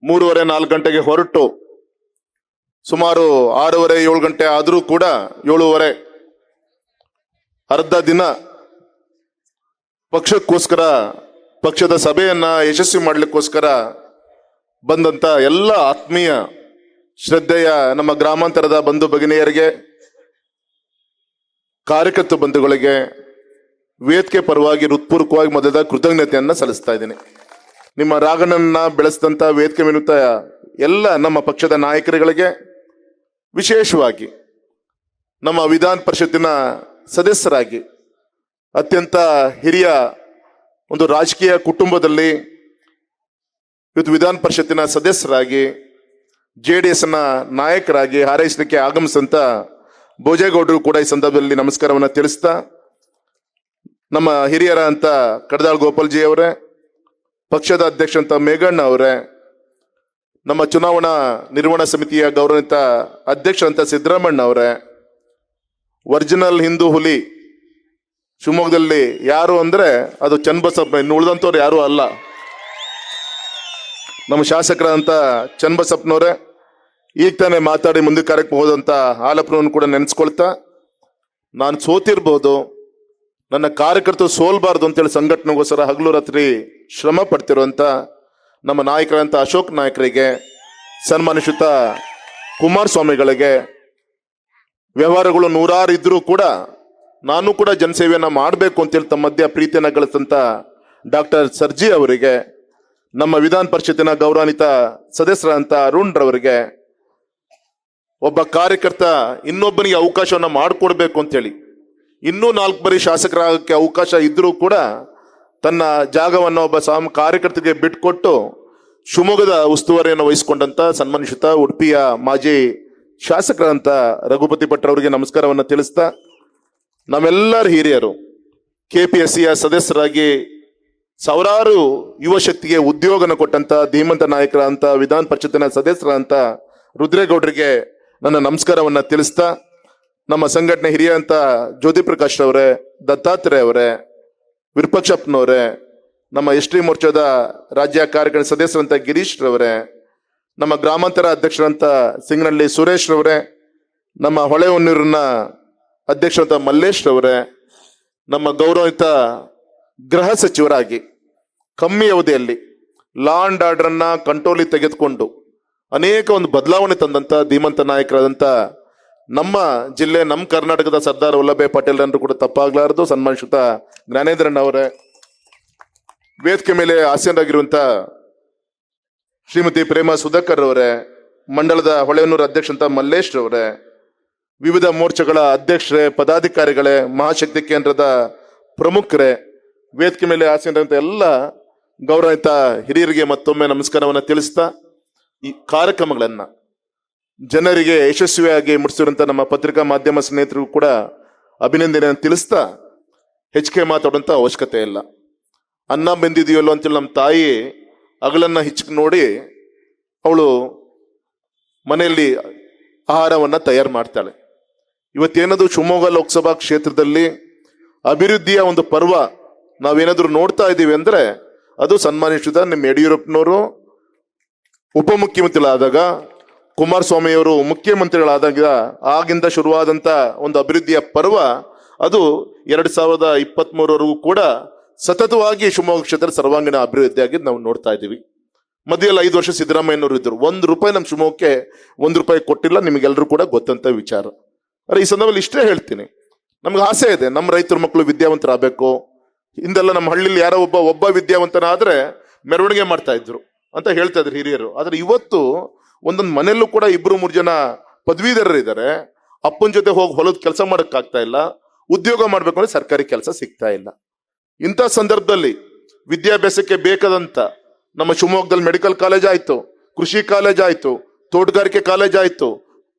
3:30 4 ಗಂಟೆಗೆ ಹೊರಟು ಸುಮಾರು 6:30 7 ಗಂಟೆ ಆದರೂ ಕೂಡ 7:30 ಅರ್ಧ ದಿನ ಪಕ್ಷಕ್ಕೋಸ್ಕರ ಪಕ್ಷದ ಸಭೆಯನ್ನ ಯಶಸ್ವಿ ಮಾಡಲಿಕ್ಕೋಸ್ಕರ ಬಂದಂತ ಎಲ್ಲ ಆತ್ಮೀಯ ಶ್ರದ್ಧೆಯ ನಮ್ಮ ಗ್ರಾಮಾಂತರದ ಬಂಧು ಭಗಿನಿಯರಿಗೆ, ಕಾರ್ಯಕರ್ತ ಬಂಧುಗಳಿಗೆ ವೇದಿಕೆ ಪರವಾಗಿ ಹೃತ್ಪೂರ್ವಕವಾಗಿ ಮೊದಲ ಕೃತಜ್ಞತೆಯನ್ನ ಸಲ್ಲಿಸ್ತಾ ಇದ್ದೀನಿ. ನಿಮ್ಮ ರಾಗನನ್ನ ಬೆಳೆಸಿದಂತ ವೇದಿಕೆ ವಿನುತ ಎಲ್ಲ ನಮ್ಮ ಪಕ್ಷದ ನಾಯಕರುಗಳಿಗೆ, ವಿಶೇಷವಾಗಿ ನಮ್ಮ ವಿಧಾನ ಪರಿಷತ್ತಿನ ಸದಸ್ಯರಾಗಿ ಅತ್ಯಂತ ಹಿರಿಯ ಒಂದು ರಾಜಕೀಯ ಕುಟುಂಬದಲ್ಲಿ ಇವತ್ತು ವಿಧಾನ ಪರಿಷತ್ತಿನ ಸದಸ್ಯರಾಗಿ JDS ನ ನಾಯಕರಾಗಿ ಹಾರೈಸಲಿಕ್ಕೆ ಆಗಮಿಸಿದಂತ ಭೋಜೇಗೌಡರು ಕೂಡ ಈ ಸಂದರ್ಭದಲ್ಲಿ ನಮಸ್ಕಾರವನ್ನ ತಿಳಿಸ್ತಾ, ನಮ್ಮ ಹಿರಿಯರ ಅಂತ ಕಡದಾಳ್ ಗೋಪಾಲ್ಜಿ ಅವರೇ, ಪಕ್ಷದ ಅಧ್ಯಕ್ಷ ಅಂತ ಮೇಘಣ್ಣ ಅವರೇ, ನಮ್ಮ ಚುನಾವಣಾ ನಿರ್ವಹಣಾ ಸಮಿತಿಯ ಗೌರವಿತ ಅಧ್ಯಕ್ಷ ಅಂತ ಸಿದ್ದರಾಮಣ್ಣ ಅವರೇ, ಒರಿಜಿನಲ್ ಹಿಂದೂ ಹುಲಿ ಶಿವಮೊಗ್ಗದಲ್ಲಿ ಯಾರು ಅಂದ್ರೆ ಅದು ಚನ್ನಬಸಪ್ಪ, ಇನ್ನು ಉಳಿದಂತವ್ರು ಯಾರು ಅಲ್ಲ, ನಮ್ಮ ಶಾಸಕರಂತ ಚನ್ನಬಸಪ್ಪನವರೇ. ಈಗ ತಾನೇ ಮಾತಾಡಿ ಮುಂದೆ ಕಾರ್ಯಕ್ಕೆ ಹೋದಂತ ಹಾಲಪ್ಪನವ್ರನ್ನು ಕೂಡ ನೆನೆಸ್ಕೊಳ್ತಾ, ನಾನು ಸೋತಿರ್ಬೋದು, ನನ್ನ ಕಾರ್ಯಕರ್ತರು ಸೋಲ್ಬಾರ್ದು ಅಂತೇಳಿ ಸಂಘಟನೆಗೋಸ್ಕರ ಹಗಲು ರಾತ್ರಿ ಶ್ರಮ ಪಡ್ತಿರುವಂತ ನಮ್ಮ ನಾಯಕರಂತ ಅಶೋಕ್ ನಾಯಕರಿಗೆ, ಸನ್ಮಾನಿಸುತ್ತ ಕುಮಾರಸ್ವಾಮಿಗಳಿಗೆ, ವ್ಯವಹಾರಗಳು ನೂರಾರು ಇದ್ರೂ ಕೂಡ ನಾನು ಕೂಡ ಜನಸೇವೆಯನ್ನ ಮಾಡಬೇಕು ಅಂತೇಳಿ ತಮ್ಮ ಮಧ್ಯ ಪ್ರೀತಿಯನ್ನ ಗಳಿಸಿದಂತ ಡಾಕ್ಟರ್ ಸರ್ಜಿ ಅವರಿಗೆ, ನಮ್ಮ ವಿಧಾನ ಪರಿಷತ್ತಿನ ಗೌರವಾನ್ವಿತ ಸದಸ್ಯರಂತ ಅರುಣ್ ರವರಿಗೆ, ಒಬ್ಬ ಕಾರ್ಯಕರ್ತ ಇನ್ನೊಬ್ಬನಿಗೆ ಅವಕಾಶವನ್ನ ಮಾಡಿಕೊಡ್ಬೇಕು ಅಂತೇಳಿ ಇನ್ನೂ 4 ಬಾರಿ ಶಾಸಕರಾಗಕ್ಕೆ ಅವಕಾಶ ಇದ್ರೂ ಕೂಡ ತನ್ನ ಜಾಗವನ್ನು ಒಬ್ಬ ಕಾರ್ಯಕರ್ತರಿಗೆ ಬಿಟ್ಕೊಟ್ಟು ಶಿವಮೊಗ್ಗದ ಉಸ್ತುವಾರಿಯನ್ನು ವಹಿಸಿಕೊಂಡಂತ ಸನ್ಮಾನಿಸುತ್ತ ಉಡುಪಿಯ ಮಾಜಿ ಶಾಸಕರಂತ ರಘುಪತಿ ಭಟ್ ಅವರಿಗೆ ನಮಸ್ಕಾರವನ್ನ ತಿಳಿಸ್ತಾ, ನಮ್ಮೆಲ್ಲರ ಹಿರಿಯರು KPSCಯ ಸದಸ್ಯರಾಗಿ ಸಾವಿರಾರು ಯುವ ಶಕ್ತಿಗೆ ಉದ್ಯೋಗನ ಕೊಟ್ಟಂತ ಧೀಮಂತ ನಾಯಕರ ಅಂತ ವಿಧಾನ ಪರಿಷತ್ತಿನ ಸದಸ್ಯರ ಅಂತ ರುದ್ರೇಗೌಡರಿಗೆ ನನ್ನ ನಮಸ್ಕಾರವನ್ನ ತಿಳಿಸ್ತಾ, ನಮ್ಮ ಸಂಘಟನೆ ಹಿರಿಯ ಅಂತ ಜ್ಯೋತಿ ಪ್ರಕಾಶ್ ಅವರೇ, ದತ್ತಾತ್ರೇಯ ಅವರೇ, ವಿರೂಪಾಕ್ಷಪ್ಪನವರೇ, ನಮ್ಮ ST ಮೋರ್ಚಾದ ರಾಜ್ಯ ಕಾರ್ಯಕಾರಿಣಿ ಸದಸ್ಯರಂತ ಗಿರೀಶ್ ರವರೇ, ನಮ್ಮ ಗ್ರಾಮಾಂತರ ಅಧ್ಯಕ್ಷರಂತ ಸಿಂಗನಹಳ್ಳಿ ಸುರೇಶ್ ರವರೇ, ನಮ್ಮ ಹೊಳೆಹೊನ್ನೂರಿನ ಅಧ್ಯಕ್ಷರಂತ ಮಲ್ಲೇಶ್ ರವರೇ, ನಮ್ಮ ಗೌರವಿತ ಗೃಹ ಸಚಿವರಾಗಿ ಕಮ್ಮಿ ಅವಧಿಯಲ್ಲಿ ಲಾ ಅಂಡ್ ಆರ್ಡರ್ ಅನ್ನ ಕಂಟ್ರೋಲಿಗೆ ತೆಗೆದುಕೊಂಡು ಅನೇಕ ಒಂದು ಬದಲಾವಣೆ ತಂದಂತ ಧೀಮಂತ ನಾಯಕರಾದಂತ ನಮ್ಮ ಜಿಲ್ಲೆ, ನಮ್ಮ ಕರ್ನಾಟಕದ ಸರ್ದಾರ್ ವಲ್ಲಭಾಯ್ ಪಟೇಲ್ ಅಂದ್ರೂ ಕೂಡ ತಪ್ಪಾಗ್ಲಾರದು ಸನ್ಮಾನಿಸುತ್ತ ಜ್ಞಾನೇಂದ್ರಣ್ಣ ಅವರೇ, ವೇದಿಕೆ ಮೇಲೆ ಆಸೀನರಾಗಿರುವಂತ ಶ್ರೀಮತಿ ಪ್ರೇಮಾ ಸುಧಾಕರ್ ಅವರೇ, ಮಂಡಲದ ಹೊಳೆಹೊನ್ನೂರು ಅಧ್ಯಕ್ಷ ಅಂತ ಮಲ್ಲೇಶ್ ಅವರೇ, ವಿವಿಧ ಮೋರ್ಚಾಗಳ ಅಧ್ಯಕ್ಷರೇ, ಪದಾಧಿಕಾರಿಗಳೇ, ಮಹಾಶಕ್ತಿ ಕೇಂದ್ರದ ಪ್ರಮುಖರೇ, ವೇದಿಕೆ ಮೇಲೆ ಆಸೀನರಂತ ಎಲ್ಲ ಗೌರವಿತ ಹಿರಿಯರಿಗೆ ಮತ್ತೊಮ್ಮೆ ನಮಸ್ಕಾರವನ್ನ ತಿಳಿಸ್ತಾ, ಈ ಕಾರ್ಯಕ್ರಮಗಳನ್ನ ಜನರಿಗೆ ಯಶಸ್ವಿಯಾಗಿ ಮುಟ್ಟಿಸಿರುವಂತ ನಮ್ಮ ಪತ್ರಿಕಾ ಮಾಧ್ಯಮ ಸ್ನೇಹಿತರಿಗೂ ಕೂಡ ಅಭಿನಂದನೆಯನ್ನು ತಿಳಿಸ್ತಾ, ಹೆಚ್ಚಿಗೆ ಮಾತಾಡುವಂತ ಅವಶ್ಯಕತೆ ಇಲ್ಲ. ಅನ್ನ ಬೆಂದಿದೆಯಲ್ಲೋ ಅಂತೇಳಿ ನಮ್ಮ ತಾಯಿ ಅಗಳನ್ನ ಹಿಚ್ಚಕ್ ನೋಡಿ ಅವಳು ಮನೆಯಲ್ಲಿ ಆಹಾರವನ್ನ ತಯಾರು ಮಾಡ್ತಾಳೆ. ಇವತ್ತೇನಾದ್ರು ಶಿವಮೊಗ್ಗ ಲೋಕಸಭಾ ಕ್ಷೇತ್ರದಲ್ಲಿ ಅಭಿವೃದ್ಧಿಯ ಒಂದು ಪರ್ವ ನಾವೇನಾದ್ರೂ ನೋಡ್ತಾ ಇದ್ದೀವಿ ಅಂದ್ರೆ ಅದು ಸನ್ಮಾನಿಸಿದ ನಿಮ್ಮ ಯಡಿಯೂರಪ್ಪನವರು ಉಪಮುಖ್ಯಮಂತ್ರಿಗಳಾದಾಗ, ಕುಮಾರಸ್ವಾಮಿಯವರು ಮುಖ್ಯಮಂತ್ರಿಗಳಾದಾಗ ಆಗಿಂದ ಶುರುವಾದಂತ ಒಂದು ಅಭಿವೃದ್ಧಿಯ ಪರ್ವ ಅದು 2023ವರೆಗೂ ಕೂಡ ಸತತವಾಗಿ ಶಿವಮೊಗ್ಗ ಕ್ಷೇತ್ರ ಸರ್ವಾಂಗೀಣ ಅಭಿವೃದ್ಧಿಯಾಗಿ ನಾವು ನೋಡ್ತಾ ಇದ್ದೀವಿ. ಮಧ್ಯದಲ್ಲಿ 5 ವರ್ಷ ಸಿದ್ದರಾಮಯ್ಯನವರು ಇದ್ರು, ₹1 ನಮ್ಮ ಶಿವಮೊಗ್ಗಕ್ಕೆ ₹1 ಕೊಟ್ಟಿಲ್ಲ, ನಿಮಗೆಲ್ಲರೂ ಕೂಡ ಗೊತ್ತಂತ ವಿಚಾರ. ಅರೆ ಈ ಸಂದರ್ಭದಲ್ಲಿ ಇಷ್ಟೇ ಹೇಳ್ತೀನಿ, ನಮ್ಗೆ ಆಸೆ ಇದೆ ನಮ್ಮ ರೈತರ ಮಕ್ಕಳು ವಿದ್ಯಾವಂತರಾಗಬೇಕು. ಹಿಂದೆಲ್ಲ ನಮ್ಮ ಹಳ್ಳಿಲಿ ಯಾರೋ ಒಬ್ಬ ವಿದ್ಯಾವಂತನಾದ್ರೆ ಮೆರವಣಿಗೆ ಮಾಡ್ತಾ ಇದ್ರು ಅಂತ ಹೇಳ್ತಾ ಇದ್ರು ಹಿರಿಯರು. ಆದ್ರೆ ಇವತ್ತು ಒಂದೊಂದು ಮನೆಯಲ್ಲೂ ಕೂಡ 2-3 ಜನ ಪದವೀಧರರು ಇದ್ದಾರೆ, ಅಪ್ಪನ ಜೊತೆ ಹೋಗಿ ಹೊಲದ ಕೆಲಸ ಮಾಡಕ್ ಆಗ್ತಾ ಇಲ್ಲ, ಉದ್ಯೋಗ ಮಾಡ್ಬೇಕು ಅಂದ್ರೆ ಸರ್ಕಾರಿ ಕೆಲಸ ಸಿಗ್ತಾ ಇಲ್ಲ. ಇಂಥ ಸಂದರ್ಭದಲ್ಲಿ ವಿದ್ಯಾಭ್ಯಾಸಕ್ಕೆ ಬೇಕಾದಂತ ನಮ್ಮ ಶಿವಮೊಗ್ಗದಲ್ಲಿ ಮೆಡಿಕಲ್ ಕಾಲೇಜ್ ಆಯ್ತು, ಕೃಷಿ ಕಾಲೇಜ್ ಆಯ್ತು, ತೋಟಗಾರಿಕೆ ಕಾಲೇಜ್ ಆಯ್ತು,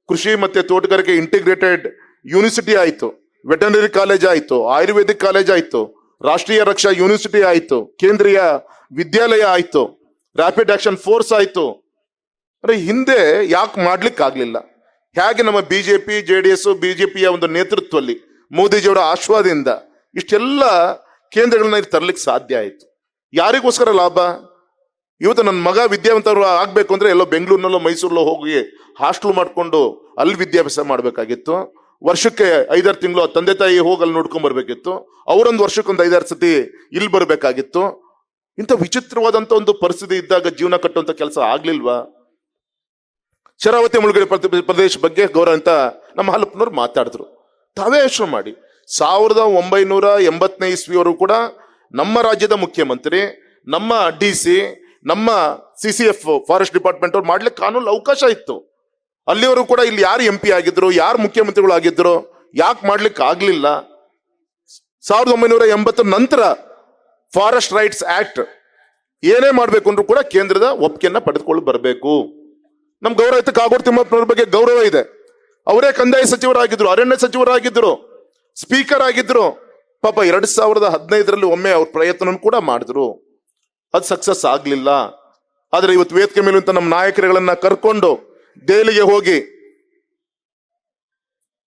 ಕೃಷಿ ಮತ್ತೆ ತೋಟಗಾರಿಕೆ ಇಂಟಿಗ್ರೇಟೆಡ್ ಯೂನಿವರ್ಸಿಟಿ ಆಯ್ತು, ವೆಟರ್ನರಿ ಕಾಲೇಜ್ ಆಯ್ತು, ಆಯುರ್ವೇದಿಕ್ ಕಾಲೇಜ್ ಆಯ್ತು, ರಾಷ್ಟ್ರೀಯ ರಕ್ಷಾ ಯೂನಿವರ್ಸಿಟಿ ಆಯ್ತು, ಕೇಂದ್ರೀಯ ವಿದ್ಯಾಲಯ ಆಯ್ತು, ರ್ಯಾಪಿಡ್ ಆಕ್ಷನ್ ಫೋರ್ಸ್ ಆಯ್ತು. ಅಂದ್ರೆ ಹಿಂದೆ ಯಾಕೆ ಮಾಡ್ಲಿಕ್ಕೆ ಆಗ್ಲಿಲ್ಲ? ಹೇಗೆ ನಮ್ಮ ಬಿಜೆಪಿ JDS ಬಿಜೆಪಿಯ ಒಂದು ನೇತೃತ್ವದಲ್ಲಿ ಮೋದಿಜಿಯವರ ಆಶ್ವಾದದಿಂದ ಇಷ್ಟೆಲ್ಲ ಕೇಂದ್ರಗಳನ್ನ ತರಲಿಕ್ಕೆ ಸಾಧ್ಯ ಆಯ್ತು. ಯಾರಿಗೋಸ್ಕರ ಲಾಭ? ಇವತ್ತು ನನ್ನ ಮಗ ವಿದ್ಯಾವಂತರು ಆಗ್ಬೇಕು ಅಂದ್ರೆ ಎಲ್ಲೋ ಬೆಂಗಳೂರಿನಲ್ಲೋ ಮೈಸೂರಲ್ಲೋ ಹೋಗಿ ಹಾಸ್ಟೆಲ್ ಮಾಡ್ಕೊಂಡು ಅಲ್ಲಿ ವಿದ್ಯಾಭ್ಯಾಸ ಮಾಡ್ಬೇಕಾಗಿತ್ತು. ವರ್ಷಕ್ಕೆ 5-6 ತಿಂಗಳು ತಂದೆ ತಾಯಿ ಹೋಗಿ ಅಲ್ಲಿ ನೋಡ್ಕೊಂಡ್ ಬರ್ಬೇಕಿತ್ತು. ಅವರೊಂದು ವರ್ಷಕ್ಕೊಂದು 5-6 ಸತಿ ಇಲ್ಲಿ ಬರ್ಬೇಕಾಗಿತ್ತು. ಇಂಥ ವಿಚಿತ್ರವಾದಂತ ಒಂದು ಪರಿಸ್ಥಿತಿ ಇದ್ದಾಗ ಜೀವನ ಕಟ್ಟುವಂತ ಕೆಲಸ ಆಗ್ಲಿಲ್ವಾ? ಶರಾವತಿ ಮುಳುಗಡೆ ಪ್ರದೇಶ ಬಗ್ಗೆ ಗೌರವಂತ ನಮ್ಮ ಹಾಲಪ್ಪನವ್ರು ಮಾತಾಡಿದ್ರು. ತಾವೇ ಯೋಚನೆ ಮಾಡಿ, 1980ನೇ ಇಸ್ವಿಯವರು ಕೂಡ ನಮ್ಮ ರಾಜ್ಯದ ಮುಖ್ಯಮಂತ್ರಿ, ನಮ್ಮ DC, ನಮ್ಮ CCF ಫಾರೆಸ್ಟ್ ಡಿಪಾರ್ಟ್ಮೆಂಟ್ ಅವ್ರು ಮಾಡ್ಲಿಕ್ಕೆ ಕಾನೂನು ಅವಕಾಶ ಇತ್ತು. ಅಲ್ಲಿಯವರು ಕೂಡ ಇಲ್ಲಿ ಯಾರು MP ಆಗಿದ್ರು, ಯಾರು ಮುಖ್ಯಮಂತ್ರಿಗಳು ಆಗಿದ್ರು, ಯಾಕೆ ಮಾಡ್ಲಿಕ್ಕೆ ಆಗ್ಲಿಲ್ಲ? 1980 ನಂತರ ಫಾರೆಸ್ಟ್ ರೈಟ್ಸ್ ಆಕ್ಟ್ ಏನೇ ಮಾಡ್ಬೇಕು ಅಂದ್ರೂ ಕೂಡ ಕೇಂದ್ರದ ಒಪ್ಪಿಗೆಯನ್ನ ಪಡೆದುಕೊಂಡು ಬರಬೇಕು. ನಮ್ ಗೌರವಿತ ಕಾಗೋಡು ತಿಮ್ಮಪ್ಪನವ್ರ ಬಗ್ಗೆ ಗೌರವ ಇದೆ. ಅವರೇ ಕಂದಾಯ ಸಚಿವರಾಗಿದ್ರು, ಅರಣ್ಯ ಸಚಿವರಾಗಿದ್ರು, ಸ್ಪೀಕರ್ ಆಗಿದ್ರು. ಪಾಪ 2015ರಲ್ಲಿ ಒಮ್ಮೆ ಅವ್ರ ಪ್ರಯತ್ನ ಕೂಡ ಮಾಡಿದ್ರು, ಅದು ಸಕ್ಸಸ್ ಆಗ್ಲಿಲ್ಲ. ಆದ್ರೆ ಇವತ್ತು ವೇದಿಕೆ ಮೇಲಂತ ನಮ್ಮ ನಾಯಕರುಗಳನ್ನ ಕರ್ಕೊಂಡು ದೆಹಲಿಗೆ ಹೋಗಿ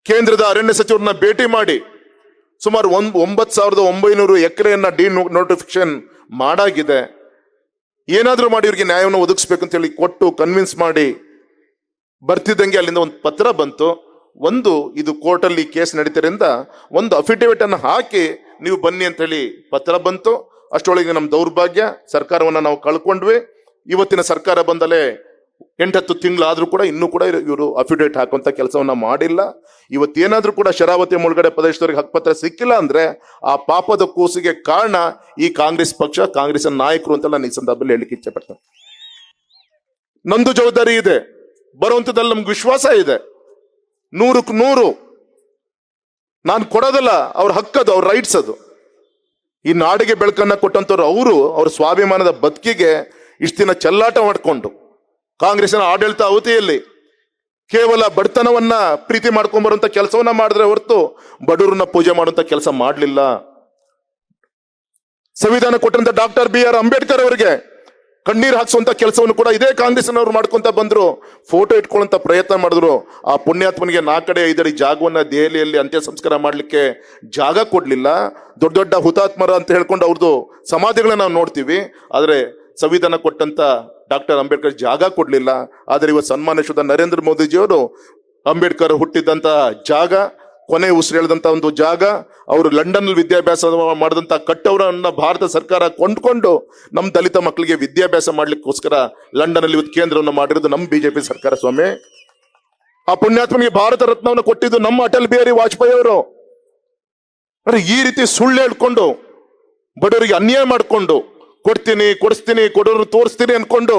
ಕೇಂದ್ರದ ಅರಣ್ಯ ಸಚಿವರನ್ನ ಭೇಟಿ ಮಾಡಿ ಸುಮಾರು 9,900 ಎಕರೆಯನ್ನ ಡಿನೋಟಿಫಿಕೇಶನ್ ಮಾಡಾಗಿದೆ. ಏನಾದ್ರೂ ಮಾಡಿ ಇವ್ರಿಗೆ ನ್ಯಾಯವನ್ನು ಒದಗಿಸ್ಬೇಕು ಅಂತ ಹೇಳಿ ಕೊಟ್ಟು ಕನ್ವಿನ್ಸ್ ಮಾಡಿ ಬರ್ತಿದ್ದಂಗೆ ಅಲ್ಲಿಂದ ಒಂದು ಪತ್ರ ಬಂತು. ಇದು ಕೋರ್ಟಲ್ಲಿ ಕೇಸ್ ನಡೀತಿರಿಂದ ಒಂದು ಅಫಿಡೇವಿಟ್ ಅನ್ನು ಹಾಕಿ ನೀವು ಬನ್ನಿ ಅಂತ ಹೇಳಿ ಪತ್ರ ಬಂತು. ಅಷ್ಟೊಳಗೆ ನಮ್ಮ ದೌರ್ಭಾಗ್ಯ, ಸರ್ಕಾರವನ್ನ ನಾವು ಕಳ್ಕೊಂಡ್ವಿ. ಇವತ್ತಿನ ಸರ್ಕಾರ ಬಂದಲೇ 8-10 ತಿಂಗಳಾದ್ರೂ ಕೂಡ ಇನ್ನೂ ಕೂಡ ಇವರು ಅಫಿಡೇವಿಟ್ ಹಾಕುವಂತ ಕೆಲಸವನ್ನ ಮಾಡಿಲ್ಲ. ಇವತ್ತೇನಾದ್ರೂ ಕೂಡ ಶರಾವತಿ ಮುಳುಗಡೆ ಪ್ರದೇಶದವರಿಗೆ ಹಕ್ಕುಪತ್ರ ಸಿಕ್ಕಿಲ್ಲ ಅಂದ್ರೆ ಆ ಪಾಪದ ಕೂಸಿಗೆ ಕಾರಣ ಈ ಕಾಂಗ್ರೆಸ್ ಪಕ್ಷ, ಕಾಂಗ್ರೆಸ್ ನಾಯಕರು ಅಂತ ನಾನು ಈ ಸಂದರ್ಭದಲ್ಲಿ ಹೇಳಿಕ್ಕೆ ಇಚ್ಛೆ ಪಡ್ತೇನೆ. ನಂದು ಜವಾಬ್ದಾರಿ ಇದೆ, ಬರುವಂತದಲ್ಲಿ ನಮ್ಗೆ ವಿಶ್ವಾಸ ಇದೆ. 100ಕ್ಕೆ 100 ನಾನು ಕೊಡೋದಲ್ಲ, ಅವ್ರ ಹಕ್ಕದು, ಅವ್ರ ರೈಟ್ಸ್ ಅದು. ಈ ನಾಡಿಗೆ ಬೆಳಕನ್ನ ಕೊಟ್ಟಂತವ್ರು ಅವ್ರ ಸ್ವಾಭಿಮಾನದ ಬದುಕಿಗೆ ಇಷ್ಟು ದಿನ ಚೆಲ್ಲಾಟ ಮಾಡಿಕೊಂಡು ಕಾಂಗ್ರೆಸ್ನ ಆಡಳಿತ ಅವಧಿಯಲ್ಲಿ ಕೇವಲ ಬಡತನವನ್ನ ಪ್ರೀತಿ ಮಾಡ್ಕೊಂಡ್ಬರುವಂತ ಕೆಲಸವನ್ನ ಮಾಡಿದ್ರೆ ಹೊರತು ಬಡವರನ್ನ ಪೂಜೆ ಮಾಡುವಂತ ಕೆಲಸ ಮಾಡಲಿಲ್ಲ. ಸಂವಿಧಾನ ಕೊಟ್ಟಂತ ಡಾಕ್ಟರ್ BR ಅಂಬೇಡ್ಕರ್ ಅವರಿಗೆ ಕಣ್ಣೀರ್ ಹಾಕ್ಸುವಂತ ಕೆಲಸವನ್ನು ಕೂಡ ಇದೇ ಕಾಂಗ್ರೆಸ್ನವ್ರು ಮಾಡ್ಕೊಂತ ಬಂದ್ರು. ಫೋಟೋ ಇಟ್ಕೊಳ್ಳುವಂತ ಪ್ರಯತ್ನ ಮಾಡಿದ್ರು. ಆ ಪುಣ್ಯಾತ್ಮನಿಗೆ 4 ಅಡಿ 5 ಅಡಿ ಜಾಗವನ್ನ ದೆಹಲಿಯಲ್ಲಿ ಅಂತ್ಯ ಸಂಸ್ಕಾರ ಮಾಡ್ಲಿಕ್ಕೆ ಜಾಗ ಕೊಡ್ಲಿಲ್ಲ. ದೊಡ್ಡ ದೊಡ್ಡ ಹುತಾತ್ಮರ ಅಂತ ಹೇಳ್ಕೊಂಡು ಅವ್ರದ್ದು ಸಮಾಧಿಗಳನ್ನ ನಾವು ನೋಡ್ತೀವಿ. ಆದ್ರೆ ಸಂವಿಧಾನ ಕೊಟ್ಟಂತ ಡಾಕ್ಟರ್ ಅಂಬೇಡ್ಕರ್ ಜಾಗ ಕೊಡ್ಲಿಲ್ಲ. ಆದ್ರೆ ಇವತ್ತು ಸನ್ಮಾನ್ಯ ನರೇಂದ್ರ ಮೋದಿಜಿಯವರು ಅಂಬೇಡ್ಕರ್ ಹುಟ್ಟಿದಂತ ಜಾಗ, ಕೊನೆ ಉಸಿರೆಳೆದಂತ ಒಂದು ಜಾಗ, ಅವರು ಲಂಡನ್ ವಿದ್ಯಾಭ್ಯಾಸ ಮಾಡಿದಂತ ಕಟ್ಟವರನ್ನ ಭಾರತ ಸರ್ಕಾರ ಕೊಂಡ್ಕೊಂಡು ನಮ್ಮ ದಲಿತ ಮಕ್ಕಳಿಗೆ ವಿದ್ಯಾಭ್ಯಾಸ ಮಾಡ್ಲಿಕ್ಕೋಸ್ಕರ ಲಂಡನ್ ಅಲ್ಲಿ ಇವತ್ತು ಕೇಂದ್ರವನ್ನು ಮಾಡಿರೋದು ನಮ್ಮ BJP ಸರ್ಕಾರ. ಸ್ವಾಮಿ, ಆ ಪುಣ್ಯಾತ್ಮನಿಗೆ ಭಾರತ ರತ್ನವನ್ನು ಕೊಟ್ಟಿದ್ದು ನಮ್ಮ ಅಟಲ್ ಬಿಹಾರಿ ವಾಜಪೇಯಿ ಅವರು. ಈ ರೀತಿ ಸುಳ್ಳು ಹೇಳ್ಕೊಂಡು ಬಡವರಿಗೆ ಅನ್ಯಾಯ ಮಾಡ್ಕೊಂಡು ಕೊಡ್ತೀನಿ, ಕೊಡಿಸ್ತೀನಿ, ಕೊಡೋರು ತೋರಿಸ್ತೀನಿ ಅನ್ಕೊಂಡು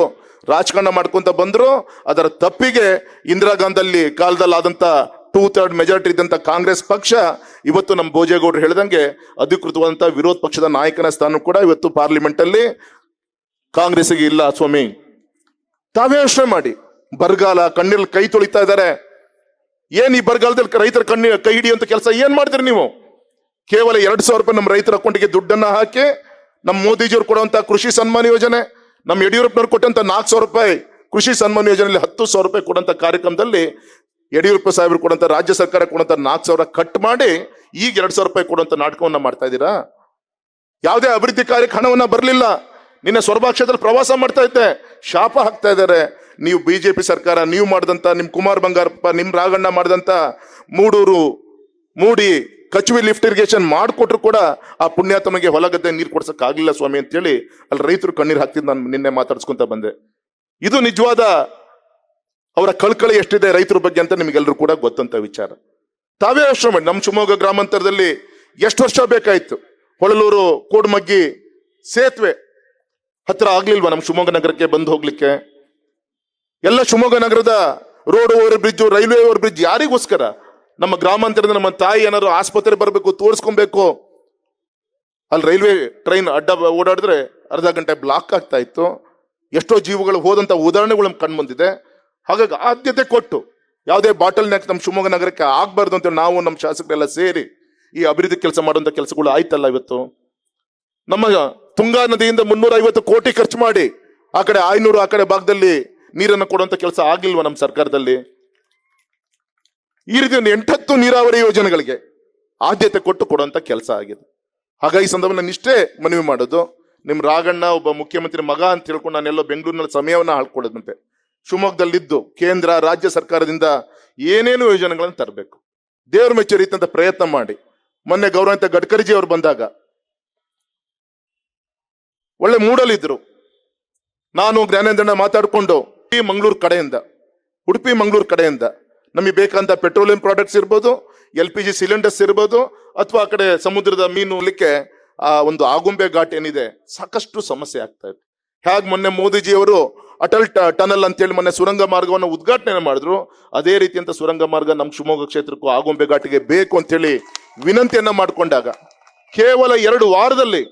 ರಾಜಕಾರಣ ಮಾಡ್ಕೊಂತ ಬಂದ್ರು. ಅದರ ತಪ್ಪಿಗೆ ಇಂದಿರಾ ಗಾಂಧಿ ಕಾಲದಲ್ಲಿ ಆದಂತ 2/3 ಮೆಜಾರಿಟಿ ಇದ್ದಂತ ಕಾಂಗ್ರೆಸ್ ಪಕ್ಷ ಇವತ್ತು ನಮ್ಮ ಭೋಜೇಗೌಡರು ಹೇಳಿದಂಗೆ ಅಧಿಕೃತವಾದಂತ ವಿರೋಧ ಪಕ್ಷದ ನಾಯಕನ ಸ್ಥಾನ ಕೂಡ ಇವತ್ತು ಪಾರ್ಲಿಮೆಂಟ್ ಅಲ್ಲಿ ಕಾಂಗ್ರೆಸ್ಗೆ ಇಲ್ಲ. ಸ್ವಾಮಿ, ತಾವೇ ಯೋಚನೆ ಮಾಡಿ. ಬರಗಾಲ, ಕಣ್ಣೀರಲ್ಲಿ ಕೈ ತೊಳಿತಾ ಇದ್ದಾರೆ. ಏನ್ ಈ ಬರಗಾಲದಲ್ಲಿ ರೈತರ ಕೈ ಹಿಡಿಯುವಂತ ಕೆಲಸ ಏನ್ ಮಾಡಿದ್ರಿ ನೀವು? ಕೇವಲ 2,000 ರೂಪಾಯಿ ನಮ್ಮ ರೈತರ ಅಕೌಂಟ್ಗೆ ದುಡ್ಡನ್ನ ಹಾಕಿ, ನಮ್ಮ ಮೋದಿಜಿಯವರು ಕೊಡುವಂತ ಕೃಷಿ ಸನ್ಮಾನ ಯೋಜನೆ, ನಮ್ಮ ಯಡಿಯೂರಪ್ಪನವ್ರು ಕೊಟ್ಟಂತ 4,000 ರೂಪಾಯಿ ಕೃಷಿ ಸನ್ಮಾನ ಯೋಜನೆಯಲ್ಲಿ 10,000 ರೂಪಾಯಿ ಕೊಡುವಂತ ಕಾರ್ಯಕ್ರಮದಲ್ಲಿ ಯಡಿಯೂರಪ್ಪ ಸಾಹೇಬರು ಕೊಡುವಂತ, ರಾಜ್ಯ ಸರ್ಕಾರ ಕೊಡುವಂತ 4,000 ಕಟ್ ಮಾಡಿ ಈಗ 2,000 ರೂಪಾಯಿ ಕೊಡುವಂತ ನಾಟಕವನ್ನ ಮಾಡ್ತಾ ಇದ್ದೀರಾ. ಯಾವುದೇ ಅಭಿವೃದ್ಧಿ ಕಾರ್ಯಕ್ಕೆ ಹಣವನ್ನ ಬರಲಿಲ್ಲ. ನಿನ್ನೆ ಸೊರಬ ಕ್ಷೇತ್ರದಲ್ಲಿ ಪ್ರವಾಸ ಮಾಡ್ತಾ ಇದ್ದೆ, ಶಾಪ ಹಾಕ್ತಾ ಇದ್ದಾರೆ. ನೀವು BJP ಸರ್ಕಾರ, ನೀವು ಮಾಡಿದಂತ, ನಿಮ್ ಕುಮಾರ್ ಬಂಗಾರಪ್ಪ, ನಿಮ್ ರಾಘಣ್ಣ ಮಾಡಿದಂತ ಮೂಡಿ ಕಚುವಿ ಲಿಫ್ಟ್ ಇರಿಗೇಷನ್ ಮಾಡಿಕೊಟ್ರು ಕೂಡ ಆ ಪುಣ್ಯಾತ್ಮಗೆ ಹೊಲ ಗದ್ದೆ ನೀರು ಕೊಡ್ಸಕ್ ಆಗ್ಲಿಲ್ಲ ಸ್ವಾಮಿ ಅಂತೇಳಿ ಅಲ್ಲಿ ರೈತರು ಕಣ್ಣೀರು ಹಾಕ್ತಿದ್ದು ನಾನು ನಿನ್ನೆ ಮಾತಾಡ್ಸ್ಕೊಂತ ಬಂದೆ. ಇದು ನಿಜವಾದ ಅವರ ಕಳ್ಕಳಿ ಎಷ್ಟಿದೆ ರೈತರ ಬಗ್ಗೆ ಅಂತ ನಿಮಗೆಲ್ಲರೂ ಕೂಡ ಗೊತ್ತಂತ ವಿಚಾರ. ತಾವೇ ಯೋಚನೆ ಮಾಡಿ, ನಮ್ಮ ಶಿವಮೊಗ್ಗ ಗ್ರಾಮಾಂತರದಲ್ಲಿ ಎಷ್ಟು ವರ್ಷ ಬೇಕಾಯ್ತು ಹೊಳಲೂರು ಕೋಡ್ಮಗ್ಗಿ ಸೇತುವೆ ಹತ್ರ ಆಗ್ಲಿಲ್ವಾ ನಮ್ಮ ಶಿವಮೊಗ್ಗ ನಗರಕ್ಕೆ ಬಂದು ಹೋಗ್ಲಿಕ್ಕೆ? ಎಲ್ಲ ಶಿವಮೊಗ್ಗ ನಗರದ road over bridge, railway over bridge ಯಾರಿಗೋಸ್ಕರ? ನಮ್ಮ ಗ್ರಾಮಾಂತರದ ನಮ್ಮ ತಾಯಿ ಏನಾದ್ರು ಆಸ್ಪತ್ರೆ ಬರಬೇಕು, ತೋರಿಸ್ಕೊಬೇಕು, ಅಲ್ಲಿ ರೈಲ್ವೆ ಟ್ರೈನ್ ಅಡ್ಡ ಓಡಾಡಿದ್ರೆ ಅರ್ಧ ಗಂಟೆ ಬ್ಲಾಕ್ ಆಗ್ತಾ ಇತ್ತು. ಎಷ್ಟೋ ಜೀವಗಳು ಹೋದಂತ ಉದಾಹರಣೆಗಳು ಕಣ್ಮುಂದಿದೆ. ಹಾಗಾಗಿ ಆದ್ಯತೆ ಕೊಟ್ಟು ಯಾವುದೇ ಬಾಟಲ್ ನೆಕ್ ನಮ್ಮ ಶಿವಮೊಗ್ಗ ನಗರಕ್ಕೆ ಆಗ್ಬಾರ್ದು ಅಂತ ನಾವು ನಮ್ಮ ಶಾಸಕರೆಲ್ಲ ಸೇರಿ ಈ ಅಭಿವೃದ್ಧಿ ಕೆಲಸ ಮಾಡುವಂತ ಕೆಲಸಗಳು ಆಯ್ತಲ್ಲ. ಇವತ್ತು ನಮ್ಮ ತುಂಗಾ ನದಿಯಿಂದ 350 ಕೋಟಿ ಖರ್ಚು ಮಾಡಿ ಆ ಕಡೆ 500 ಆ ಕಡೆ ಭಾಗದಲ್ಲಿ ನೀರನ್ನು ಕೊಡುವಂತ ಕೆಲಸ ಆಗಿಲ್ವಾ ನಮ್ಮ ಸರ್ಕಾರದಲ್ಲಿ? ಈ ರೀತಿ ಒಂದು 8-10 ನೀರಾವರಿ ಯೋಜನೆಗಳಿಗೆ ಆದ್ಯತೆ ಕೊಟ್ಟು ಕೊಡುವಂತ ಕೆಲಸ ಆಗಿದೆ. ಹಾಗಾಗಿ ಈ ಸಂದರ್ಭ ನಾನು ಇಷ್ಟೇ ಮನವಿ ಮಾಡೋದು, ನಿಮ್ ರಾಘಣ್ಣ ಒಬ್ಬ ಮುಖ್ಯಮಂತ್ರಿ ಮಗ ಅಂತ ಹೇಳ್ಕೊಂಡು ನಾನೆಲ್ಲೋ ಬೆಂಗಳೂರಿನಲ್ಲಿ ಸಮಯವನ್ನ ಹಾಳ್ಕೊಳ್ಳೋದಂತೆ. ಶಿವಮೊಗ್ಗದಲ್ಲಿದ್ದು ಕೇಂದ್ರ ರಾಜ್ಯ ಸರ್ಕಾರದಿಂದ ಏನೇನು ಯೋಜನೆಗಳನ್ನು ತರಬೇಕು, ದೇವ್ರ ಮೆಚ್ಚೋ ರೀತಿಯಂತ ಪ್ರಯತ್ನ ಮಾಡಿ. ಮೊನ್ನೆ ಗೌರವಾನ್ವಿತ ಗಡ್ಕರಿಜಿ ಅವರು ಬಂದಾಗ ಒಳ್ಳೆ ಮೂಡಲಿದ್ರು. ನಾನು ಜ್ಞಾನೇಂದ್ರನ ಮಾತಾಡಿಕೊಂಡು ಉಡುಪಿ ಮಂಗಳೂರು ಕಡೆಯಿಂದ ನಮಗೆ ಬೇಕಂತ ಪೆಟ್ರೋಲಿಯಂ ಪ್ರಾಡಕ್ಟ್ಸ್ ಇರ್ಬೋದು, LPG ಸಿಲಿಂಡರ್ಸ್ ಇರ್ಬೋದು, ಅಥವಾ ಆ ಕಡೆ ಸಮುದ್ರದ ಮೀನು ಉಳ್ಳಿಕ್ಕೆ ಆ ಒಂದು ಆಗುಂಬೆ ಘಾಟ್ ಏನಿದೆ ಸಾಕಷ್ಟು ಸಮಸ್ಯೆ ಆಗ್ತಾ ಇದೆ. ಹೇಗೆ ಮೊನ್ನೆ ಮೋದಿಜಿಯವರು ಅಟಲ್ ಟನಲ್ ಅಂತೇಳಿ ಮೊನ್ನೆ ಸುರಂಗ ಮಾರ್ಗವನ್ನು ಉದ್ಘಾಟನೆ ಮಾಡಿದ್ರು, ಅದೇ ರೀತಿಯಂತ ಸುರಂಗ ಮಾರ್ಗ ನಮ್ಮ ಶಿವಮೊಗ್ಗ ಕ್ಷೇತ್ರಕ್ಕೂ ಆಗುಂಬೆ ಘಾಟಿಗೆ ಬೇಕು ಅಂತೇಳಿ ವಿನಂತಿಯನ್ನ ಮಾಡಿಕೊಂಡಾಗ ಕೇವಲ 2 ವಾರದಲ್ಲಿ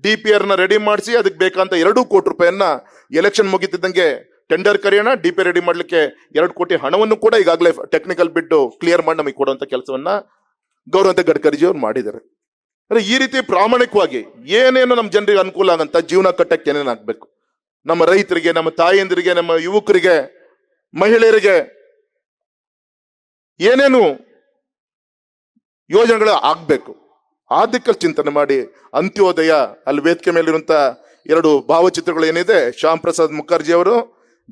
DPR ನ ರೆಡಿ ಮಾಡಿಸಿ ಅದಕ್ಕೆ ಬೇಕಂತ 2 ಕೋಟಿ ರೂಪಾಯಿಯನ್ನ ಎಲೆಕ್ಷನ್ ಮುಗಿತಿದ್ದಂಗೆ ಟೆಂಡರ್ ಕರೆಯೋಣ, DPR ರೆಡಿ ಮಾಡ್ಲಿಕ್ಕೆ 2 ಕೋಟಿ ಹಣವನ್ನು ಕೂಡ ಈಗಾಗಲೇ ಟೆಕ್ನಿಕಲ್ ಬಿಟ್ಟು ಕ್ಲಿಯರ್ ಮಾಡಿ ನಮಗೆ ಕೊಡುವಂತ ಕೆಲಸವನ್ನ ಗೌರವಾನ್ವಿತ ಗಡ್ಕರಿಜಿ ಅವರು ಮಾಡಿದ್ದಾರೆ. ಅಂದ್ರೆ ಈ ರೀತಿ ಪ್ರಾಮಾಣಿಕವಾಗಿ ಏನೇನು ನಮ್ಮ ಜನರಿಗೆ ಅನುಕೂಲ ಆಗಂತ ಜೀವನ ಕಟ್ಟಕ್ಕೆ ಏನೇನಾಗಬೇಕು, ನಮ್ಮ ರೈತರಿಗೆ, ನಮ್ಮ ತಾಯಂದಿರಿಗೆ, ನಮ್ಮ ಯುವಕರಿಗೆ, ಮಹಿಳೆಯರಿಗೆ ಏನೇನು ಯೋಜನೆಗಳು ಆಗ್ಬೇಕು ಆ ದಿಕ್ಕಲ್ಲಿ ಚಿಂತನೆ ಮಾಡಿ ಅಂತ್ಯೋದಯ ಅಲ್ಲಿ ವೇದಿಕೆ ಮೇಲಿರುವಂತ 2 ಭಾವಚಿತ್ರಗಳು ಏನಿದೆ, ಶ್ಯಾಮ್ ಪ್ರಸಾದ್ ಮುಖರ್ಜಿ ಅವರು,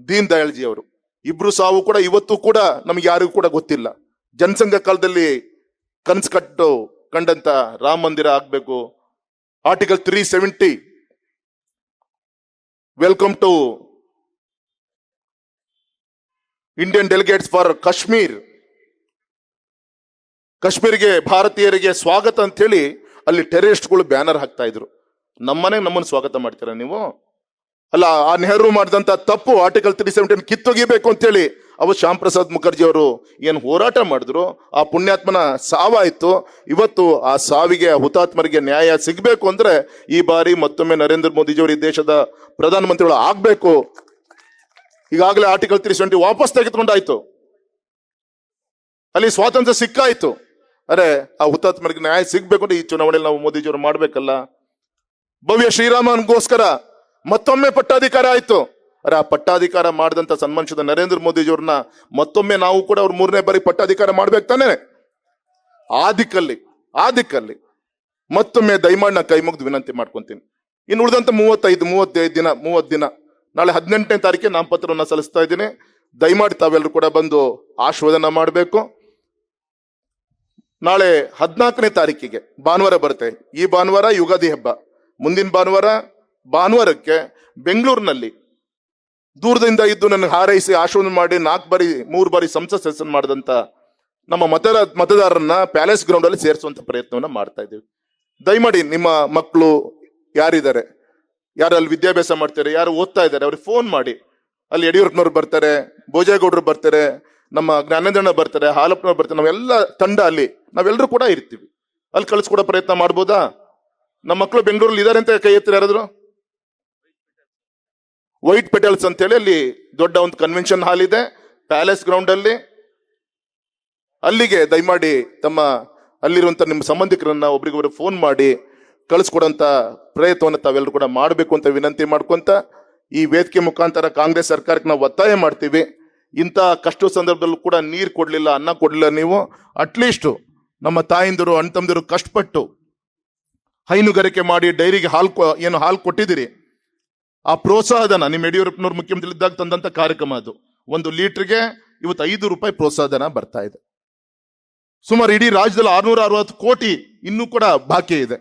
ದೀನ್ ದಯಾಳ್ ಜಿ ಅವರು, ಇಬ್ರು ಸಾವು ಕೂಡ ಇವತ್ತು ಕೂಡ ನಮ್ಗೆ ಯಾರಿಗೂ ಕೂಡ ಗೊತ್ತಿಲ್ಲ. ಜನಸಂಘ ಕಾಲದಲ್ಲಿ ಕನಸು ಕಂಡಂತ ರಾಮ ಮಂದಿರ ಆಗ್ಬೇಕು, article 370 welcome to Indian delegates for ಕಾಶ್ಮೀರ್ಗೆ ಭಾರತೀಯರಿಗೆ ಸ್ವಾಗತ ಅಂತ ಹೇಳಿ ಅಲ್ಲಿ ಟೆರರಿಸ್ಟ್ಗಳು ಬ್ಯಾನರ್ ಹಾಕ್ತಾ ಇದ್ರು. ನಮ್ಮನ್ನು ಸ್ವಾಗತ ಮಾಡ್ತೀರಾ ನೀವು? ಅಲ್ಲ, ಆ ನೆಹರು ಮಾಡಿದಂತ ತಪ್ಪು ಆರ್ಟಿಕಲ್ 370 ಕಿತ್ತೊಗಿಬೇಕು ಅಂತೇಳಿ ಅವತ್ತು ಶ್ಯಾಮ್ ಪ್ರಸಾದ್ ಮುಖರ್ಜಿ ಅವರು ಏನು ಹೋರಾಟ ಮಾಡಿದ್ರು, ಆ ಪುಣ್ಯಾತ್ಮನ ಸಾವಾಯ್ತು. ಇವತ್ತು ಆ ಸಾವಿಗೆ, ಹುತಾತ್ಮರಿಗೆ ನ್ಯಾಯ ಸಿಗ್ಬೇಕು ಅಂದ್ರೆ ಈ ಬಾರಿ ಮತ್ತೊಮ್ಮೆ ನರೇಂದ್ರ ಮೋದಿಜಿಯವರು ಈ ದೇಶದ ಪ್ರಧಾನಮಂತ್ರಿಗಳು ಆಗ್ಬೇಕು. ಈಗಾಗಲೇ ಆರ್ಟಿಕಲ್ 370 ವಾಪಸ್ ತೆಗೆದುಕೊಂಡಾಯ್ತು, ಅಲ್ಲಿ ಸ್ವಾತಂತ್ರ್ಯ ಸಿಕ್ಕಾಯ್ತು. ಅರೆ, ಆ ಹುತಾತ್ಮರಿಗೆ ನ್ಯಾಯ ಸಿಗ್ಬೇಕು ಅಂದ್ರೆ ಈ ಚುನಾವಣೆಯಲ್ಲಿ ನಾವು ಮೋದಿಜಿಯವರು ಮಾಡ್ಬೇಕಲ್ಲ. ಭವ್ಯ ಶ್ರೀರಾಮನ್ಗೋಸ್ಕರ ಮತ್ತೊಮ್ಮೆ ಪಟ್ಟಾಧಿಕಾರ ಆಯ್ತು. ಅರೆ, ಆ ಪಟ್ಟಾಧಿಕಾರ ಮಾಡಿದಂತ ಸನ್ಮಾನಿಸಿದ ನರೇಂದ್ರ ಮೋದಿಜಿಯವ್ರನ್ನ ಮತ್ತೊಮ್ಮೆ ನಾವು ಕೂಡ ಅವ್ರ 3ನೇ ಬಾರಿ ಪಟ್ಟಾಧಿಕಾರ ಮಾಡ್ಬೇಕು ತಾನೆ. ಆ ದಿಕ್ಕಲ್ಲಿ ಮತ್ತೊಮ್ಮೆ ದಯಮಾಡಿ ನಾ ಕೈ ಮುಗಿದು ವಿನಂತಿ ಮಾಡ್ಕೊಂತೀನಿ. ಇನ್ನು ಉಳಿದಂತ 30 ದಿನ ನಾಳೆ 18ನೇ ತಾರೀಕಿಗೆ ನಾಮಪತ್ರವನ್ನ ಸಲ್ಲಿಸ್ತಾ ಇದ್ದೀನಿ. ದಯಮಾಡಿ ತಾವೆಲ್ಲರೂ ಕೂಡ ಬಂದು ಆಶೀರ್ವಾದನ ಮಾಡಬೇಕು. ನಾಳೆ 14ನೇ ತಾರೀಕಿಗೆ ಭಾನುವಾರ ಬರುತ್ತೆ. ಈ ಭಾನುವಾರ ಯುಗಾದಿ ಹಬ್ಬ, ಮುಂದಿನ ಭಾನುವಾರಕ್ಕೆ ಬೆಂಗಳೂರಿನಲ್ಲಿ ದೂರದಿಂದ ಇದ್ದು ನನಗೆ ಹಾರೈಸಿ ಆಶೀರ್ವಾದ ಮಾಡಿ 3 ಬಾರಿ ಸಂಸತ್ ಸದಸ್ಯನ ಮಾಡಿದಂತ ನಮ್ಮ ಮತದಾರರನ್ನ ಪ್ಯಾಲೇಸ್ ಗ್ರೌಂಡ್ ಅಲ್ಲಿ ಸೇರಿಸುವಂತ ಪ್ರಯತ್ನವನ್ನ ಮಾಡ್ತಾ ಇದ್ದೀವಿ. ದಯಮಾಡಿ ನಿಮ್ಮ ಮಕ್ಕಳು ಯಾರಿದ್ದಾರೆ, ಯಾರು ಅಲ್ಲಿ ವಿದ್ಯಾಭ್ಯಾಸ ಮಾಡ್ತಾರೆ, ಯಾರು ಓದ್ತಾ ಇದ್ದಾರೆ, ಅವ್ರಿಗೆ ಫೋನ್ ಮಾಡಿ. ಅಲ್ಲಿ ಯಡಿಯೂರಪ್ಪನವ್ರು ಬರ್ತಾರೆ, ಭೋಜೇಗೌಡರು ಬರ್ತಾರೆ, ನಮ್ಮ ಜ್ಞಾನೇಂದ್ರಣ್ಣ ಬರ್ತಾರೆ, ಹಾಲಪ್ಪನವ್ರು ಬರ್ತಾರೆ, ನಾವೆಲ್ಲ ತಂಡ ಅಲ್ಲಿ ನಾವೆಲ್ಲರೂ ಕೂಡ ಇರ್ತೀವಿ. ಅಲ್ಲಿ ಕಳಿಸ್ಕೊಡೋ ಪ್ರಯತ್ನ ಮಾಡ್ಬೋದಾ? ನಮ್ಮ ಮಕ್ಕಳು ಬೆಂಗಳೂರಲ್ಲಿ ಇದಾರೆ ಅಂತ ಕೈ ಎತ್ತರ ಯಾರಾದ್ರು? ವೈಟ್ ಪೆಟಲ್ಸ್ ಅಂತೇಳಿ ಅಲ್ಲಿ ದೊಡ್ಡ ಒಂದು ಕನ್ವೆನ್ಷನ್ ಹಾಲ್ ಇದೆ ಪ್ಯಾಲೇಸ್ ಗ್ರೌಂಡ್ ಅಲ್ಲಿ. ಅಲ್ಲಿಗೆ ದಯಮಾಡಿ ತಮ್ಮ ಅಲ್ಲಿರುವಂತ ನಿಮ್ಮ ಸಂಬಂಧಿಕರನ್ನ ಒಬ್ರಿಗೊಬ್ರು ಫೋನ್ ಮಾಡಿ ಕಳಿಸ್ಕೊಡಂತ ಪ್ರಯತ್ನವನ್ನು ತಾವೆಲ್ಲರೂ ಕೂಡ ಮಾಡಬೇಕು ಅಂತ ವಿನಂತಿ ಮಾಡ್ಕೊಂತ ಈ ವೇದಿಕೆ ಮುಖಾಂತರ ಕಾಂಗ್ರೆಸ್ ಸರ್ಕಾರಕ್ಕೆ ನಾವು ಒತ್ತಾಯ ಮಾಡ್ತೀವಿ. ಇಂಥ ಕಷ್ಟ ಸಂದರ್ಭದಲ್ಲೂ ಕೂಡ ನೀರು ಕೊಡ್ಲಿಲ್ಲ, ಅನ್ನ ಕೊಡ್ಲಿಲ್ಲ, ನೀವು ಅಟ್ಲೀಸ್ಟ್ ನಮ್ಮ ತಾಯಿಂದರು ಅಣ್ಣ ತಮ್ಮದಿರು ಕಷ್ಟಪಟ್ಟು ಹೈನುಗಾರಿಕೆ ಮಾಡಿ ಡೈರಿಗೆ ಹಾಲು ಕೊಟ್ಟಿದ್ದೀರಿ. ಆ ಪ್ರೋತ್ಸಾಹಧನ ನಿಮ್ಮ ಯಡಿಯೂರಪ್ಪನವ್ರು ಮುಖ್ಯಮಂತ್ರಿ ಇದ್ದಾಗ ತಂದಂತ ಕಾರ್ಯಕ್ರಮ ಅದು. 1 ಲೀಟರ್ಗೆ ಇವತ್ತು 5 ರೂಪಾಯಿ ಪ್ರೋತ್ಸಾಹಧನ ಬರ್ತಾ ಇದೆ. ಸುಮಾರು ಇಡೀ ರಾಜ್ಯದಲ್ಲಿ 660 ಕೋಟಿ ಇನ್ನೂ ಕೂಡ ಬಾಕಿ ಇದೆ.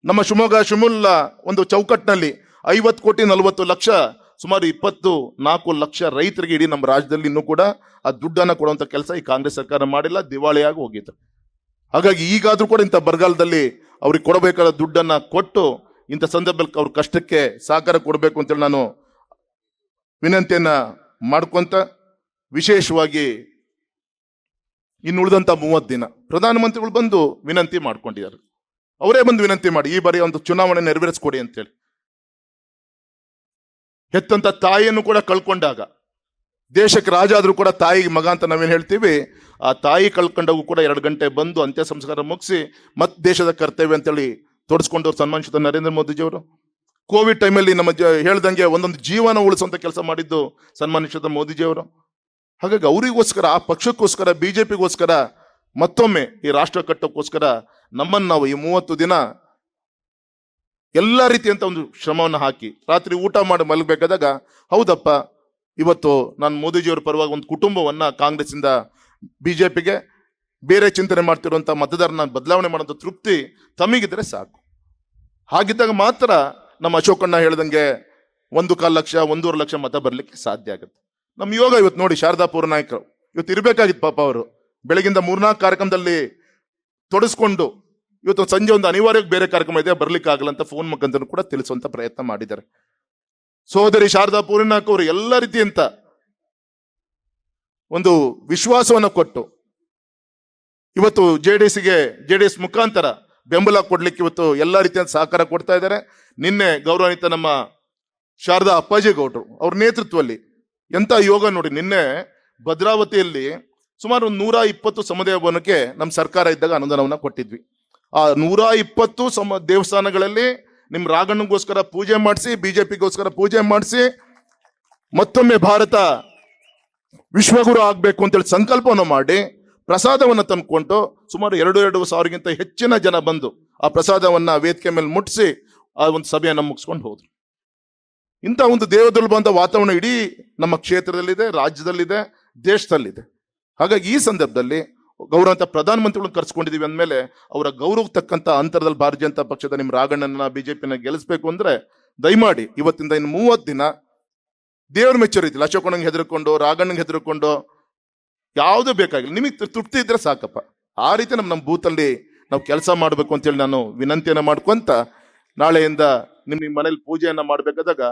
ನಮ್ಮ ಶಿವಮೊಗ್ಗ ಒಂದು ಚೌಕಟ್ಟಿನಲ್ಲಿ 50 ಕೋಟಿ 40 ಲಕ್ಷ, ಸುಮಾರು 24 ಲಕ್ಷ ರೈತರಿಗೆ ಇಡೀ ನಮ್ಮ ರಾಜ್ಯದಲ್ಲಿ ಇನ್ನೂ ಕೂಡ ಆ ದುಡ್ಡನ್ನ ಕೊಡುವಂತ ಕೆಲಸ ಈ ಕಾಂಗ್ರೆಸ್ ಸರ್ಕಾರ ಮಾಡಿಲ್ಲ, ದಿವಾಳಿಯಾಗಿ ಹೋಗಿತ್ತು. ಹಾಗಾಗಿ ಈಗಾದ್ರೂ ಕೂಡ ಇಂಥ ಬರಗಾಲದಲ್ಲಿ ಅವ್ರಿಗೆ ಕೊಡಬೇಕಾದ ದುಡ್ಡನ್ನ ಕೊಟ್ಟು ಇಂಥ ಸಂದರ್ಭದಲ್ಲಿ ಅವ್ರ ಕಷ್ಟಕ್ಕೆ ಸಹಕಾರ ಕೊಡಬೇಕು ಅಂತೇಳಿ ನಾನು ವಿನಂತಿಯನ್ನ ಮಾಡ್ಕೊಂತ, ವಿಶೇಷವಾಗಿ ಇನ್ನು ಉಳಿದಂತ 30 ದಿನ ಪ್ರಧಾನಮಂತ್ರಿಗಳು ಬಂದು ವಿನಂತಿ ಮಾಡ್ಕೊಂಡಿದ್ದಾರೆ. ಅವರೇ ಬಂದು ವಿನಂತಿ ಮಾಡಿ ಈ ಬಾರಿ ಒಂದು ಚುನಾವಣೆ ನೆರವೇರಿಸ್ಕೊಡಿ ಅಂತೇಳಿ. ಹೆತ್ತಂತ ತಾಯಿಯನ್ನು ಕೂಡ ಕಳ್ಕೊಂಡಾಗ, ದೇಶಕ್ಕೆ ರಾಜ ಆದ್ರೂ ಕೂಡ ತಾಯಿಗೆ ಮಗ ಅಂತ ನಾವೇನು ಹೇಳ್ತೀವಿ, ಆ ತಾಯಿ ಕಳ್ಕೊಂಡಾಗೂ ಕೂಡ 2 ಗಂಟೆ ಬಂದು ಅಂತ್ಯ ಸಂಸ್ಕಾರ ಮುಗಿಸಿ ಮತ್ ದೇಶದ ಕರ್ತವ್ಯ ಅಂತೇಳಿ ತೋರಿಸ್ಕೊಂಡವ್ರು ಸನ್ಮಾನಿಸಿದ ನರೇಂದ್ರ ಮೋದಿಜಿಯವರು. ಕೋವಿಡ್ ಟೈಮಲ್ಲಿ ನಮ್ಮ ಹೇಳ್ದಂಗೆ ಒಂದೊಂದು ಜೀವನ ಉಳಿಸುವಂತ ಕೆಲಸ ಮಾಡಿದ್ದು ಸನ್ಮಾನಿಸಿದ ಮೋದಿಜಿಯವರು. ಹಾಗಾಗಿ ಅವರಿಗೋಸ್ಕರ, ಆ ಪಕ್ಷಕ್ಕೋಸ್ಕರ, ಬಿಜೆಪಿಗೋಸ್ಕರ, ಮತ್ತೊಮ್ಮೆ ಈ ರಾಷ್ಟ್ರ ಕಟ್ಟೋಕ್ಕೋಸ್ಕರ ನಮ್ಮನ್ನು ನಾವು ಈ 30 ದಿನ ಎಲ್ಲ ರೀತಿಯಂತ ಒಂದು ಶ್ರಮವನ್ನು ಹಾಕಿ ರಾತ್ರಿ ಊಟ ಮಾಡಿ ಮಲಗಬೇಕಾದಾಗ ಹೌದಪ್ಪ, ಇವತ್ತು ನಾನು ಮೋದಿಜಿಯವರ ಪರವಾಗಿ ಒಂದು ಕುಟುಂಬವನ್ನ ಕಾಂಗ್ರೆಸ್ಸಿಂದ ಬಿಜೆಪಿಗೆ ಬೇರೆ ಚಿಂತನೆ ಮಾಡ್ತಿರುವಂತ ಮತದಾರನ ಬದಲಾವಣೆ ಮಾಡೋಂಥ ತೃಪ್ತಿ ತಮಗಿದ್ರೆ ಸಾಕು. ಹಾಗಿದ್ದಾಗ ಮಾತ್ರ ನಮ್ಮ ಅಶೋಕಣ್ಣ ಹೇಳ್ದಂಗೆ 1.25 ಲಕ್ಷ 1.5 ಲಕ್ಷ ಮತ ಬರ್ಲಿಕ್ಕೆ ಸಾಧ್ಯ ಆಗುತ್ತೆ. ನಮ್ಮ ಯೋಗ ಇವತ್ತು ನೋಡಿ, ಶಾರದಾ ಪೂರ್ ನಾಯಕರು ಇವತ್ತು ಇರ್ಬೇಕಾಗಿತ್ತು ಪಾಪ. ಅವರು ಬೆಳಗಿಂದ 3-4 ಕಾರ್ಯಕ್ರಮದಲ್ಲಿ ತೊಡಸ್ಕೊಂಡು ಇವತ್ತು ಸಂಜೆ ಒಂದು ಅನಿವಾರ್ಯವಾಗಿ ಬೇರೆ ಕಾರ್ಯಕ್ರಮ ಇದೆ, ಬರ್ಲಿಕ್ಕೆ ಆಗಲ್ಲ ಅಂತ ಫೋನ್ ಮುಖಾಂತರ ಕೂಡ ತಿಳಿಸುವಂತ ಪ್ರಯತ್ನ ಮಾಡಿದ್ದಾರೆ. ಸಹೋದರಿ ಶಾರದಾ ಪೂರ್ಣಾಕ್ ಅವರು ಎಲ್ಲ ರೀತಿಯಂತ ಒಂದು ವಿಶ್ವಾಸವನ್ನು ಕೊಟ್ಟು ಇವತ್ತು ಜೆಡಿಎಸ್ ಮುಖಾಂತರ ಬೆಂಬಲ ಕೊಡ್ಲಿಕ್ಕೆ ಇವತ್ತು ಎಲ್ಲ ರೀತಿಯ ಸಹಕಾರ ಕೊಡ್ತಾ ಇದ್ದಾರೆ. ನಿನ್ನೆ ಗೌರವಾನ್ವಿತ ನಮ್ಮ ಶಾರದಾ ಅಪ್ಪಾಜಿಗೌಡರು ಅವ್ರ ನೇತೃತ್ವದಲ್ಲಿ ಎಂತ ಯೋಗ ನೋಡಿ. ನಿನ್ನೆ ಭದ್ರಾವತಿಯಲ್ಲಿ ಸುಮಾರು 120 ಸಮುದಾಯ ಭವನಕ್ಕೆ ನಮ್ಮ ಸರ್ಕಾರ ಇದ್ದಾಗ ಅನುದಾನವನ್ನ ಕೊಟ್ಟಿದ್ವಿ. ಆ 120 ದೇವಸ್ಥಾನಗಳಲ್ಲಿ ನಿಮ್ ರಾಘಣ್ಣಗೋಸ್ಕರ ಪೂಜೆ ಮಾಡಿಸಿ, ಬಿಜೆಪಿಗೋಸ್ಕರ ಪೂಜೆ ಮಾಡಿಸಿ, ಮತ್ತೊಮ್ಮೆ ಭಾರತ ವಿಶ್ವಗುರು ಆಗ್ಬೇಕು ಅಂತೇಳಿ ಸಂಕಲ್ಪವನ್ನು ಮಾಡಿ ಪ್ರಸಾದವನ್ನ ತಂದ್ಕೊಂಡು ಸುಮಾರು 2 ಸಾವಿರಕ್ಕಿಂತ ಹೆಚ್ಚಿನ ಜನ ಬಂದು ಆ ಪ್ರಸಾದವನ್ನ ವೇದಿಕೆ ಮೇಲೆ ಮುಟ್ಟಿಸಿ ಆ ಒಂದು ಸಭೆಯನ್ನ ಮುಗಿಸ್ಕೊಂಡು ಹೋದ್ರು. ಇಂಥ ಒಂದು ದೇವದುರ್ಬಂಧ ವಾತಾವರಣ ಇಡೀ ನಮ್ಮ ಕ್ಷೇತ್ರದಲ್ಲಿದೆ, ರಾಜ್ಯದಲ್ಲಿದೆ, ದೇಶದಲ್ಲಿದೆ. ಹಾಗಾಗಿ ಈ ಸಂದರ್ಭದಲ್ಲಿ ಗೌರವಂತ ಪ್ರಧಾನಮಂತ್ರಿಗಳನ್ನು ಕರ್ಸ್ಕೊಂಡಿದೀವಿ ಅಂದಮೇಲೆ ಅವರ ಗೌರವಕ್ಕೆ ತಕ್ಕಂತ ಅಂತರದಲ್ಲಿ ಭಾರತೀಯ ಜನತಾ ಪಕ್ಷದ ನಿಮ್ಮ ರಾಘಣ್ಣನ ಬಿಜೆಪಿನ ಗೆಲ್ಲಿಸ್ಬೇಕು ಅಂದ್ರೆ ದಯಮಾಡಿ ಇವತ್ತಿಂದ ಇನ್ನು 30 ದಿನ ದೇವ್ರ ಮೆಚ್ಚರಿತಿಲ್ಲ. ಅಶೋಕಣ್ಣಂಗೆ ಹೆದರ್ಕೊಂಡು, ರಾಘಣ್ಣಂಗೆ ಹೆದರ್ಕೊಂಡು ಯಾವುದು ಬೇಕಾಗಿಲ್ಲ, ನಿಮಗೆ ತೃಪ್ತಿ ಇದ್ರೆ ಸಾಕಪ್ಪ. ಆ ರೀತಿ ನಮ್ಮ ಬೂತಲ್ಲಿ ನಾವು ಕೆಲಸ ಮಾಡಬೇಕು ಅಂತೇಳಿ ನಾನು ವಿನಂತಿಯನ್ನ ಮಾಡ್ಕೊಂತ ನಾಳೆಯಿಂದ ನಿಮ್ಮ ಮನೇಲಿ ಪೂಜೆಯನ್ನ ಮಾಡ್ಬೇಕಾದಾಗ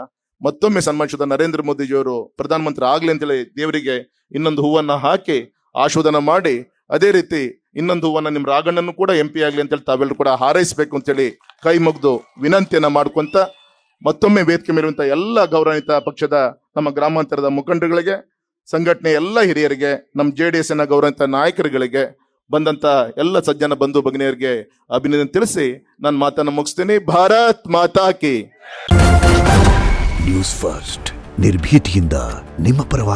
ಮತ್ತೊಮ್ಮೆ ಸನ್ಮಾನಿಸಿದ ನರೇಂದ್ರ ಮೋದಿಜಿಯವರು ಪ್ರಧಾನಮಂತ್ರಿ ಆಗ್ಲಿ ಅಂತೇಳಿ ದೇವರಿಗೆ ಇನ್ನೊಂದು ಹೂವನ್ನ ಹಾಕಿ ಆಶೀರ್ವಾದನ ಮಾಡಿ, ಅದೇ ರೀತಿ ಇನ್ನೊಂದು ಹೂವನ್ನ ನಿಮ್ ರಾಘಣ್ಣನ್ನು ಕೂಡ MP ಆಗ್ಲಿ ಅಂತೇಳಿ ತಾವೆಲ್ಲರೂ ಕೂಡ ಹಾರೈಸಬೇಕು ಅಂತೇಳಿ ಕೈ ಮುಗ್ದು ವಿನಂತಿಯನ್ನ ಮಾಡ್ಕೊಂತ ಮತ್ತೊಮ್ಮೆ ವೇದಿಕೆ ಮೇಲಿರುವಂತಹ ಎಲ್ಲ ಗೌರವಾನ್ವಿತ ಪಕ್ಷದ ನಮ್ಮ ಗ್ರಾಮಾಂತರದ ಮುಖಂಡರುಗಳಿಗೆ, ಸಂಘಟನೆ ಎಲ್ಲ ಹಿರಿಯರಿಗೆ, ನಮ್ಮ JDS ನ ಗೌರವಾನ್ವಿತ ನಾಯಕರುಗಳಿಗೆ, ಬಂದಂತ ಎಲ್ಲ ಸಜ್ಜನ ಬಂಧು ಭಗಿನಿಯರಿಗೆ ಅಭಿನಂದನೆ ತಿಳಿಸಿ ನಾನು ಮಾತನ್ನು ಮುಗಿಸ್ತೀನಿ. ಭಾರತ್ ಮಾತಾ ಕಿ. ನ್ಯೂಸ್ ಫಸ್ಟ್, ನಿರ್ಭೀತಿಯಿಂದ ನಿಮ್ಮ ಪರವಾಗಿ.